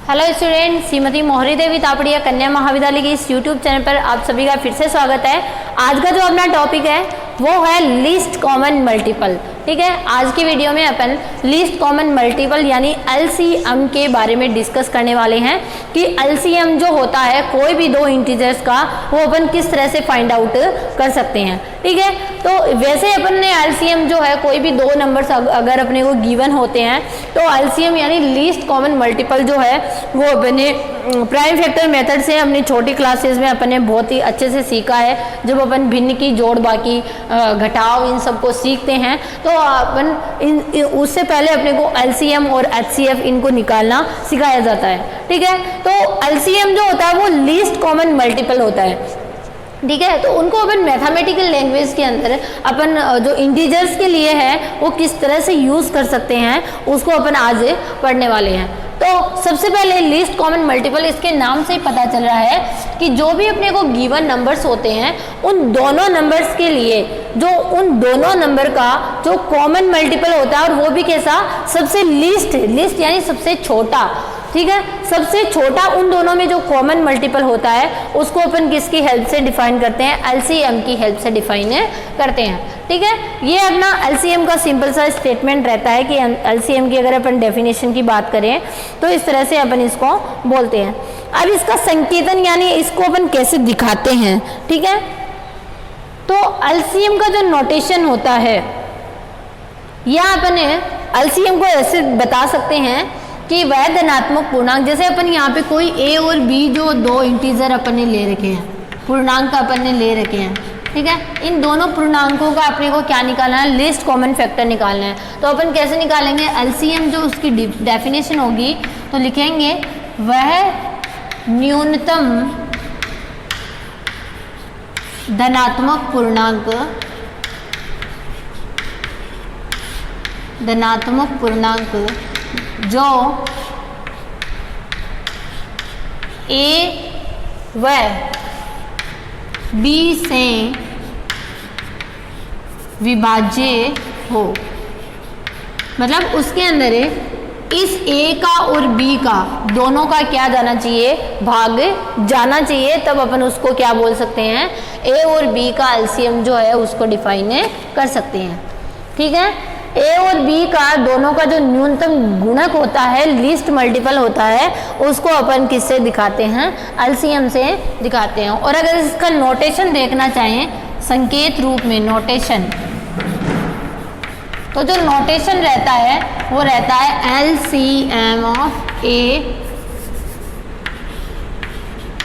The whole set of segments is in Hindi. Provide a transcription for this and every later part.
हेलो स्टूडेंट, श्रीमती मोहरी देवी तापड़िया कन्या महाविद्यालय के इस यूट्यूब चैनल पर आप सभी का फिर से स्वागत है। आज का जो अपना टॉपिक है वो है लीस्ट कॉमन मल्टीपल। ठीक है, आज की वीडियो में अपन लीस्ट कॉमन मल्टीपल यानी एलसीएम के बारे में डिस्कस करने वाले हैं कि एलसीएम जो होता है कोई भी दो इंटीजर्स का वो अपन किस तरह से फाइंड आउट कर सकते हैं। ठीक है, तो वैसे अपन ने एलसीएम जो है कोई भी दो नंबर्स अगर अपने को गिवन होते हैं तो एलसीएम यानी लीस्ट कॉमन मल्टीपल जो है वो अपने प्राइम फैक्टर मेथड से अपनी छोटी क्लासेस में अपन ने बहुत ही अच्छे से सीखा है। जब अपन भिन्न की जोड़ बाकी घटाव इन सबको सीखते हैं तो अपन उससे पहले अपने को एलसीएम और एचसीएफ इनको निकालना सिखाया जाता है। ठीक है, तो एलसीएम जो होता है वो लीस्ट कॉमन मल्टीपल होता है। ठीक है, तो उनको अपन मैथमेटिकल लैंग्वेज के अंदर अपन जो इंटीजर्स के लिए है वो किस तरह से यूज़ कर सकते हैं उसको अपन आज पढ़ने वाले हैं। तो सबसे पहले लीस्ट कॉमन मल्टीपल, इसके नाम से ही पता चल रहा है कि जो भी अपने को गिवन नंबर्स होते हैं उन दोनों नंबर्स के लिए जो उन दोनों नंबर का जो कॉमन मल्टीपल होता है और वो भी कैसा, सबसे लीस्ट यानी सबसे छोटा। ठीक है, सबसे छोटा उन दोनों में जो कॉमन मल्टीपल होता है उसको अपन किसकी हेल्प से डिफाइन करते हैं, एलसीएम की हेल्प से डिफाइन करते हैं। ठीक है, ये अपना एलसीएम का सिंपल सा स्टेटमेंट रहता है कि एलसीएम की अगर अपन डेफिनेशन की बात करें तो इस तरह से अपन इसको बोलते हैं। अब इसका संकेतन यानी इसको अपन कैसे दिखाते हैं। ठीक है, तो एलसीएम का जो नोटेशन होता है या अपन एलसीएम को ऐसे बता सकते हैं कि वह धनात्मक पूर्णांक, जैसे अपन यहाँ पे कोई ए और बी जो दो इंटीजर अपन ने ले रखे हैं, पूर्णांक अपन ने ले रखे हैं। ठीक है, इन दोनों पूर्णांकों का अपने को क्या निकालना है, लीस्ट कॉमन फैक्टर निकालना है। तो अपन कैसे निकालेंगे, एलसीएम जो उसकी डेफिनेशन होगी तो लिखेंगे वह न्यूनतम धनात्मक पूर्णांक जो ए व बी से विभाज्य हो। मतलब उसके अंदर इस ए का और बी का दोनों का क्या जाना चाहिए, भाग जाना चाहिए। तब अपन उसको क्या बोल सकते हैं, ए और बी का एलसीएम जो है उसको डिफाइन कर सकते हैं। ठीक है, ए और बी का दोनों का जो न्यूनतम गुणक होता है, लीस्ट मल्टीपल होता है, उसको अपन किससे दिखाते हैं, एलसीएम से दिखाते हैं। और अगर इसका नोटेशन देखना चाहें संकेत रूप में नोटेशन, तो जो नोटेशन रहता है वो रहता है एलसीएम ऑफ ए।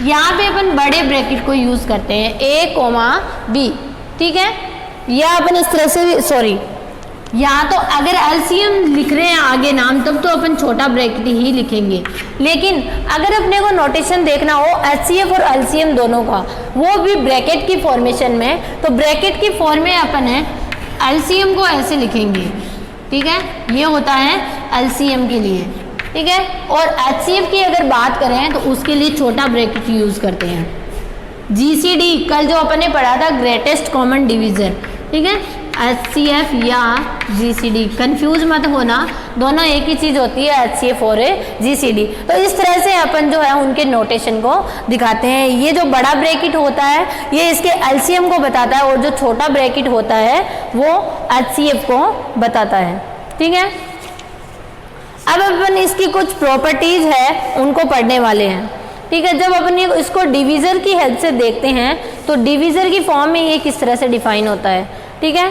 यहाँ पे अपन बड़े ब्रैकेट को यूज करते हैं, ए कोमा बी। ठीक है, या अपन इस तरह से यहाँ तो अगर एलसीएम लिख रहे हैं आगे नाम तब तो अपन छोटा ब्रैकेट ही लिखेंगे, लेकिन अगर अपने को नोटेशन देखना हो एचसीएफ और एलसीएम दोनों का, वो भी ब्रैकेट की फॉर्मेशन में, तो ब्रैकेट की फॉर्म में अपन है एलसीएम को ऐसे लिखेंगे। ठीक है, ये होता है एलसीएम के लिए। ठीक है, और एचसीएफ की अगर बात करें तो उसके लिए छोटा ब्रैकेट यूज करते हैं। जीसीडी कल जो अपन ने पढ़ा था, ग्रेटेस्ट कॉमन डिवीजन। ठीक है, एचसीएफ या जीसीडी, कंफ्यूज मत होना, दोनों एक ही चीज़ होती है, एचसीएफ और जीसीडी। तो इस तरह से अपन जो है उनके नोटेशन को दिखाते हैं। ये जो बड़ा ब्रैकेट होता है ये इसके एलसीएम को बताता है और जो छोटा ब्रैकेट होता है वो एचसीएफ को बताता है। ठीक है, अब अपन इसकी कुछ प्रॉपर्टीज है उनको पढ़ने वाले हैं। ठीक है, जब अपन इसको डिवीजर की हेल्प से देखते हैं तो डिवीजर की फॉर्म में ये किस तरह से डिफाइन होता है। ठीक है,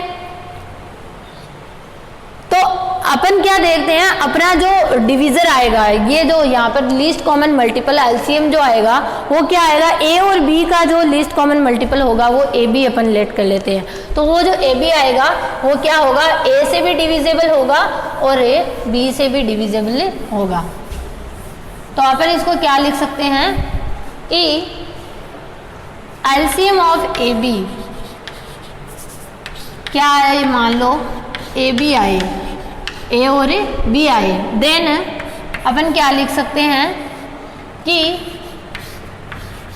तो अपन क्या देखते हैं, अपना जो डिवीजर आएगा, ये जो यहाँ पर लीस्ट कॉमन मल्टीपल एलसीएम जो आएगा वो क्या आएगा, ए और बी का जो लीस्ट कॉमन मल्टीपल होगा वो ए बी अपन लेट कर लेते हैं। तो वो जो ए बी आएगा वो क्या होगा, ए से भी डिविजिबल होगा और ए बी से भी डिविजिबल होगा। तो अपन इसको क्या लिख सकते हैं, A LCM of A B क्या आए, मान लो ए बी आए, ए और बी आए, देन अपन क्या लिख सकते हैं कि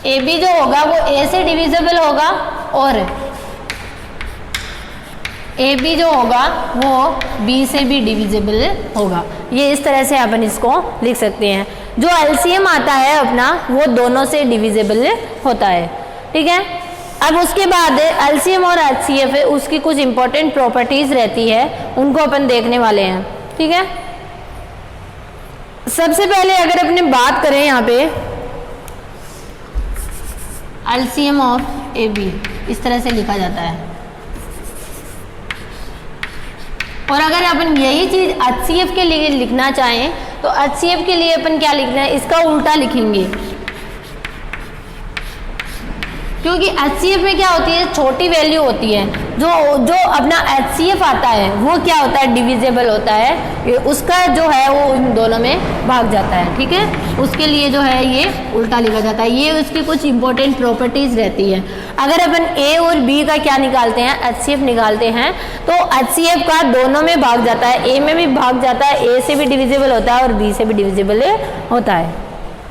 ए बी जो होगा वो ए से डिविजिबल होगा और ए बी जो होगा वो बी से भी डिविजिबल होगा। ये इस तरह से अपन इसको लिख सकते हैं। जो एलसीएम आता है अपना वो दोनों से डिविजिबल होता है, ठीक है। अब उसके बाद एलसीएम और एचसीएफ है, उसकी कुछ इंपॉर्टेंट प्रॉपर्टीज रहती है, उनको अपन देखने वाले हैं, ठीक है। सबसे पहले अगर अपने बात करें यहाँ पे एलसीएम ऑफ ए बी इस तरह से लिखा जाता है, और अगर अपन यही चीज एचसीएफ के लिए लिखना चाहें तो एचसीएफ के लिए अपन क्या लिखना है, इसका उल्टा लिखेंगे, क्योंकि एचसीएफ में क्या होती है, छोटी वैल्यू होती है। जो अपना एचसीएफ आता है वो क्या होता है, डिविजिबल होता है, उसका जो है वो इन दोनों में भाग जाता है, ठीक है। उसके लिए जो है ये उल्टा लिखा जाता है। ये उसकी कुछ इंपॉर्टेंट प्रॉपर्टीज रहती है। अगर अपन ए और बी का क्या निकालते हैं, एचसीएफ निकालते हैं, तो एचसीएफ का दोनों में भाग जाता है, ए में भी भाग जाता है, ए से भी डिविजिबल होता है और बी से भी डिविजिबल होता है,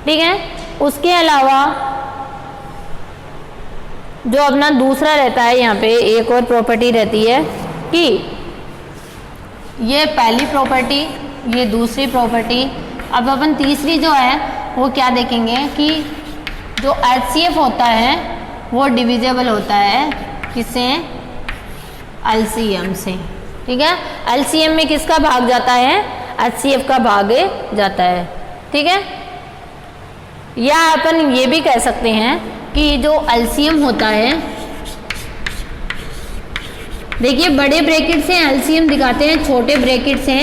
ठीक है। उसके अलावा जो अपना दूसरा रहता है, यहाँ पे एक और प्रॉपर्टी रहती है कि ये पहली प्रॉपर्टी, ये दूसरी प्रॉपर्टी। अब अपन तीसरी जो है वो क्या देखेंगे कि जो एचसीएफ होता है वो डिविजिबल होता है किससे, एलसीएम से, ठीक है। एलसीएम में किसका भाग जाता है, एचसीएफ का भाग जाता है, ठीक है। या अपन ये भी कह सकते हैं कि जो एलसीएम होता है, देखिए बड़े ब्रैकेट से एलसीएम दिखाते हैं, छोटे ब्रैकेट से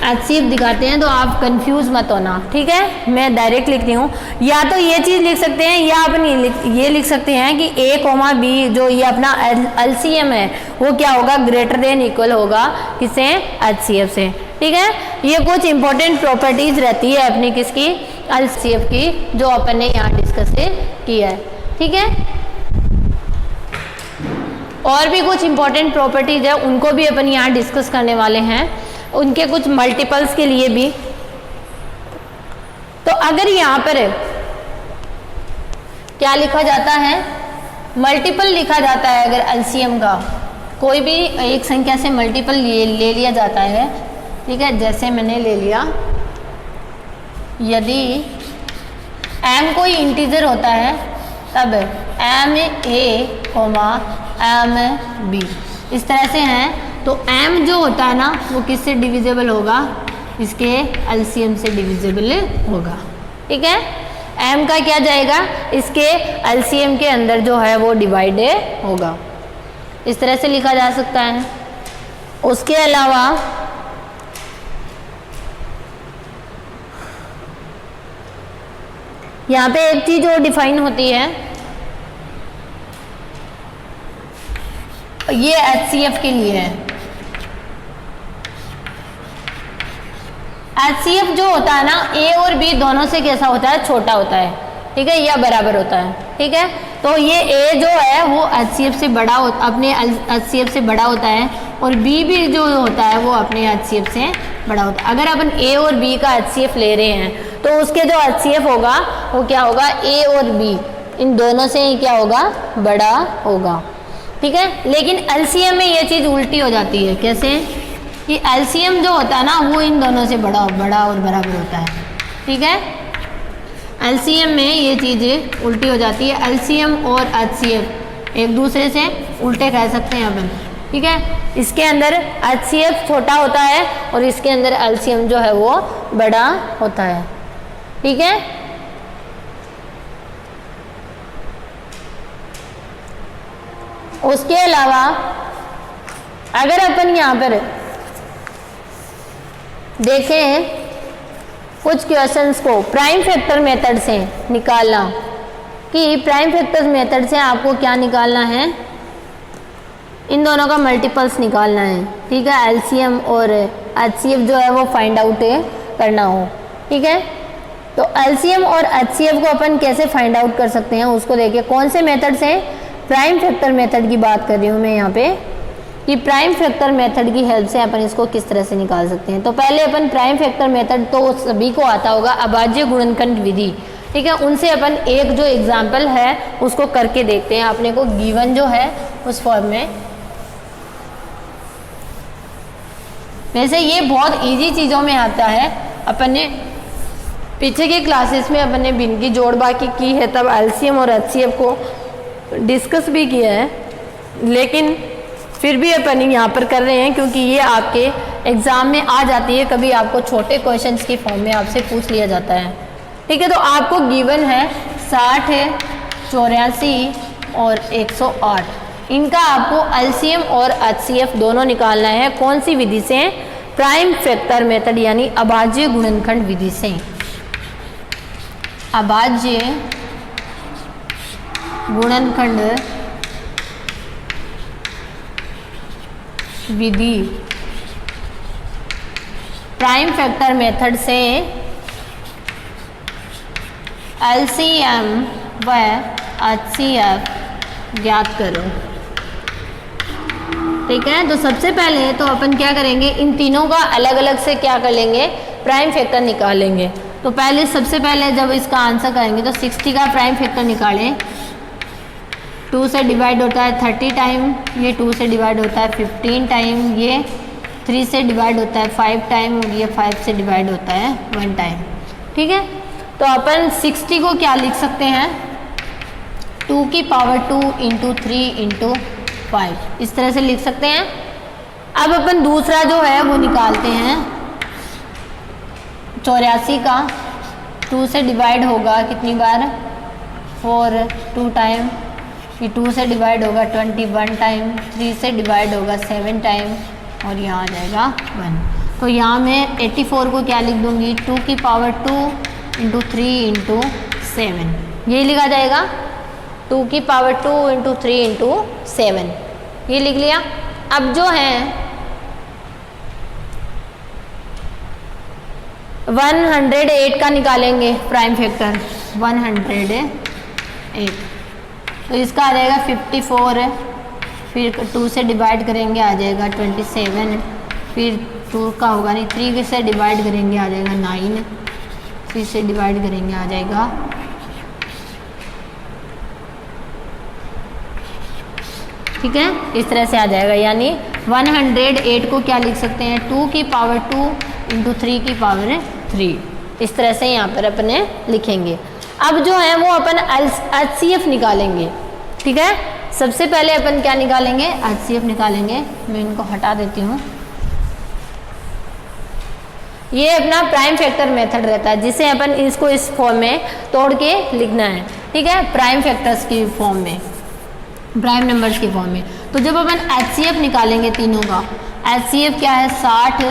एचसीएफ दिखाते हैं, तो आप कंफ्यूज मत होना, ठीक है। मैं डायरेक्ट लिखती हूँ, या तो ये चीज़ लिख सकते हैं या अपन ये लिख सकते हैं कि ए कोमा बी जो ये अपना एलसीएम है वो क्या होगा, ग्रेटर देन इक्वल होगा किससे, एचसीएफ से, ठीक है। ये कुछ इंपॉर्टेंट प्रॉपर्टीज रहती है अपनी किसकी, एलसीएफ की, जो अपन ने यहाँ डिस्कस किया है, ठीक है। और भी कुछ इंपॉर्टेंट प्रॉपर्टीज है, उनको भी अपन यहाँ डिस्कस करने वाले हैं, उनके कुछ मल्टीपल्स के लिए भी। तो अगर यहाँ पर क्या लिखा जाता है, मल्टीपल लिखा जाता है, अगर एलसीएम का कोई भी एक संख्या से मल्टीपल ले लिया जाता है, ठीक है। जैसे मैंने ले लिया, यदि m कोई इंटीजर होता है तब m a, m b इस तरह से हैं, तो m जो होता है ना वो किससे डिविजिबल होगा, इसके एलसीएम से डिविजिबल होगा, ठीक है। m का क्या जाएगा, इसके एलसीएम के अंदर जो है वो डिवाइड होगा, इस तरह से लिखा जा सकता है। उसके अलावा यहाँ पे एक चीज और डिफाइन होती है, ये एचसीएफ के लिए है। एचसीएफ जो होता है ना, ए और बी दोनों से कैसा होता है, छोटा होता है, ठीक है, या बराबर होता है, ठीक है। तो ये ए जो है वो एचसीएफ से बड़ा अपने एचसीएफ से बड़ा होता है, और बी भी जो होता है वो अपने एचसीएफ से बड़ा होता है। अगर अपन ए और बी का एचसीएफ ले रहे हैं तो उसके जो एचसीएफ होगा वो क्या होगा, ए और बी इन दोनों से ही क्या होगा, बड़ा होगा, ठीक है। लेकिन एलसीएम में ये चीज़ उल्टी हो जाती है, कैसे कि एलसीएम जो होता है ना वो इन दोनों से बड़ा और बराबर होता है, ठीक है। एलसीएम में ये चीज़ उल्टी हो जाती है, एलसीएम और एचसीएफ एक दूसरे से उल्टे कह सकते हैं अपन, ठीक है। इसके अंदर एचसीएफ छोटा होता है और इसके अंदर एलसीएम जो है वो बड़ा होता है, ठीक है। उसके अलावा अगर अपन यहाँ पर देखें कुछ क्वेश्चंस को प्राइम फैक्टर मेथड से निकालना, कि प्राइम फैक्टर मेथड से आपको क्या निकालना है, इन दोनों का मल्टीपल्स निकालना है, ठीक है। एलसीएम और एचसीएफ जो है वो फाइंड आउट करना हो, ठीक है। तो एलसीएम और एचसीएफ को अपन कैसे फाइंड आउट कर सकते हैं उसको देखिए। कौन से मेथड से, प्राइम फैक्टर मेथड की बात कर रही हूँ मैं यहाँ पे, कि प्राइम फैक्टर मेथड की हेल्प से अपन इसको किस तरह से निकाल सकते हैं। तो पहले अपन प्राइम फैक्टर मेथड तो सभी को आता होगा, अभाज्य गुणनखंड विधि, ठीक है, उनसे अपन एक जो एग्जाम्पल है उसको करके देखते हैं। अपने को गिवन जो है उस फॉर्म में वैसे ये बहुत इजी चीज़ों में आता है। अपन ने पीछे के क्लासेस में अपन ने भिन्न की जोड़ बाकी की है, तब एलसीएम और एचसीएफ को डिस्कस भी किया है, लेकिन फिर भी अपन यहाँ पर कर रहे हैं क्योंकि ये आपके एग्ज़ाम में आ जाती है। कभी आपको छोटे क्वेश्चंस की फॉर्म में आपसे पूछ लिया जाता है। ठीक है, तो आपको गिवन है 60 है, 84 और 108। इनका आपको एलसीएम और एचसीएफ दोनों निकालना है। कौन सी विधि से? प्राइम फैक्टर मेथड यानी अभाज्य गुणनखंड विधि से। अभाज्य गुणनखंड विधि, प्राइम फैक्टर मेथड से एलसीएम व एचसीएफ ज्ञात करो। ठीक है, तो सबसे पहले तो अपन क्या करेंगे, इन तीनों का अलग अलग से क्या कर लेंगे, प्राइम फैक्टर निकालेंगे। तो पहले सबसे पहले जब इसका आंसर करेंगे तो 60 का प्राइम फैक्टर निकालें। 2 से डिवाइड होता है 30 टाइम, ये 2 से डिवाइड होता है 15 टाइम, ये 3 से डिवाइड होता है 5 टाइम और ये 5 से डिवाइड होता है 1 टाइम। ठीक है, तो अपन 60 को क्या लिख सकते हैं, 2 की पावर 2 इंटू 3 इंटू 5, इस तरह से लिख सकते हैं। अब अपन दूसरा जो है वो निकालते हैं 84 का। 2 से डिवाइड होगा कितनी बार, 4 2 टाइम, ये 2 से डिवाइड होगा 21 टाइम, 3 से डिवाइड होगा 7 टाइम और यहाँ आ जाएगा 1। तो यहाँ मैं 84 को क्या लिख दूँगी, 2 की पावर 2 इंटू 3 इंटू 7, ये लिखा जाएगा 2 की पावर 2 इंटू 3 इंटू 7, ये लिख लिया। अब जो है 108 का निकालेंगे प्राइम फैक्टर, 108, तो इसका आ जाएगा 54 है, फिर 2 से डिवाइड करेंगे आ जाएगा 27, फिर 2 का होगा नहीं, 3 से डिवाइड करेंगे आ जाएगा 9, 3 से डिवाइड करेंगे आ जाएगा, ठीक है, इस तरह से आ जाएगा। यानी 108 को क्या लिख सकते हैं, 2 की पावर 2 इंटू 3 की पावर 3, इस तरह से यहाँ पर अपने लिखेंगे। अब जो है वो अपन एचसीएफ निकालेंगे। ठीक है, सबसे पहले अपन क्या निकालेंगे, एचसीएफ निकालेंगे। मैं इनको हटा देती हूँ। ये अपना प्राइम फैक्टर मेथड रहता है जिसे अपन इसको इस फॉर्म में तोड़ के लिखना है। ठीक है, प्राइम फैक्टर्स की फॉर्म में, प्राइम नंबर्स की फॉर्म में। तो जब अपन एचसीएफ निकालेंगे तीनों का, एचसीएफ क्या है, 60,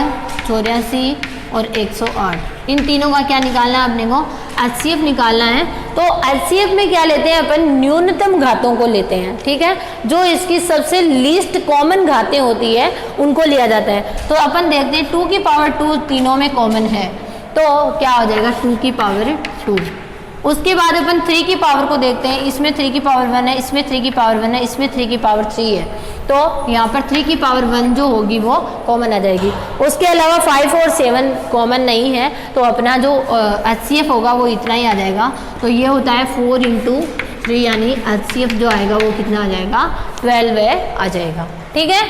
84 और 108, इन तीनों का क्या निकालना है अपने को, एचसीएफ निकालना है। तो एचसीएफ में क्या लेते हैं अपन, न्यूनतम घातों को लेते हैं। ठीक है, जो इसकी सबसे लीस्ट कॉमन घातें होती है उनको लिया जाता है। तो अपन देखते हैं 2 की पावर 2 तीनों में कॉमन है, तो क्या हो जाएगा 2 की पावर 2। उसके बाद अपन 3 की पावर को देखते हैं, इसमें 3 की पावर 1 है, इसमें 3 की पावर 1 है, इसमें 3 की पावर 3 है, तो यहाँ पर 3 की पावर 1 जो होगी वो कॉमन आ जाएगी। उसके अलावा 5 और 7 कॉमन नहीं है, तो अपना जो एचसीएफ होगा वो इतना ही आ जाएगा। तो ये होता है 4 इंटू 3, यानी एचसीएफ जो आएगा वो कितना आ जाएगा, 12 आ जाएगा। ठीक है,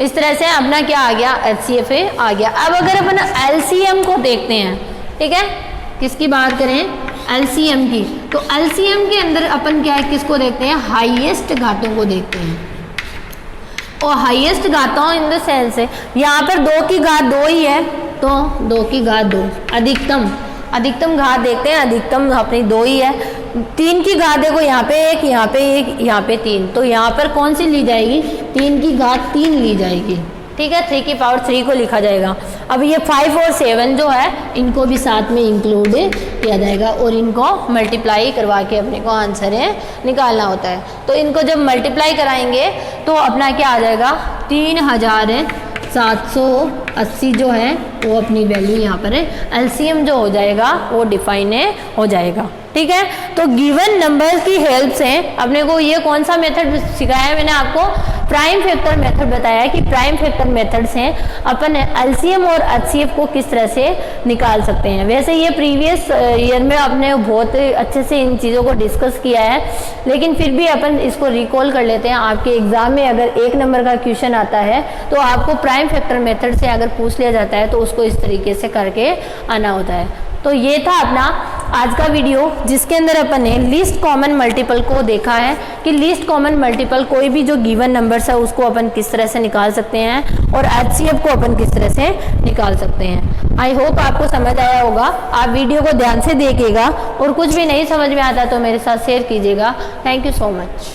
इस तरह से अपना क्या आ गया, एचसीएफ आ गया। अब अगर अपन एलसीएम को देखते हैं, ठीक है, किसकी बात करें, एलसीएम की, तो एलसीएम के अंदर अपन क्या है, किसको देखते हैं, हाईएस्ट घातों को देखते हैं। और हाईएस्ट घातों इन द सेंस है, यहाँ पर 2 की घात 2 ही है, तो 2 की घात 2। अधिकतम घात देखते हैं, अधिकतम अपनी 2 ही है। 3 की घात देखो, यहाँ पे 1, यहाँ पे 1, यहाँ पे 3, तो यहाँ पर कौन सी ली जाएगी, 3 की घात 3 ली जाएगी। ठीक है, 3 की पावर 3 को लिखा जाएगा। अब ये 5 और 7 जो है इनको भी साथ में इंक्लूड किया जाएगा और इनको मल्टीप्लाई करवा के अपने को आंसर निकालना होता है। तो इनको जब मल्टीप्लाई कराएंगे तो अपना क्या आ जाएगा, 3780 जो है वो अपनी वैल्यू यहाँ पर एलसीएम जो हो जाएगा वो डिफाइन हो जाएगा। ठीक है, तो गिवन नंबर की हेल्प से अपने को ये कौन सा मेथड सिखाया है मैंने आपको, प्राइम फैक्टर मेथड बताया कि प्राइम फैक्टर मेथड्स हैं, अपन एलसीएम और एचसीएफ को किस तरह से निकाल सकते हैं। वैसे ये प्रीवियस ईयर में आपने बहुत अच्छे से इन चीज़ों को डिस्कस किया है, लेकिन फिर भी अपन इसको रिकॉल कर लेते हैं। आपके एग्जाम में अगर 1 नंबर का क्वेश्चन आता है तो आपको प्राइम फैक्टर मेथड से अगर पूछ लिया जाता है तो उसको इस तरीके से करके आना होता है। तो ये था अपना आज का वीडियो, जिसके अंदर अपन ने लीस्ट कॉमन मल्टीपल को देखा है कि लीस्ट कॉमन मल्टीपल कोई भी जो गिवन नंबर्स है उसको अपन किस तरह से निकाल सकते हैं और एचसीएफ को अपन किस तरह से निकाल सकते हैं। आई होप आपको समझ आया होगा। आप वीडियो को ध्यान से देखिएगा और कुछ भी नहीं समझ में आता तो मेरे साथ शेयर कीजिएगा। Thank you so much.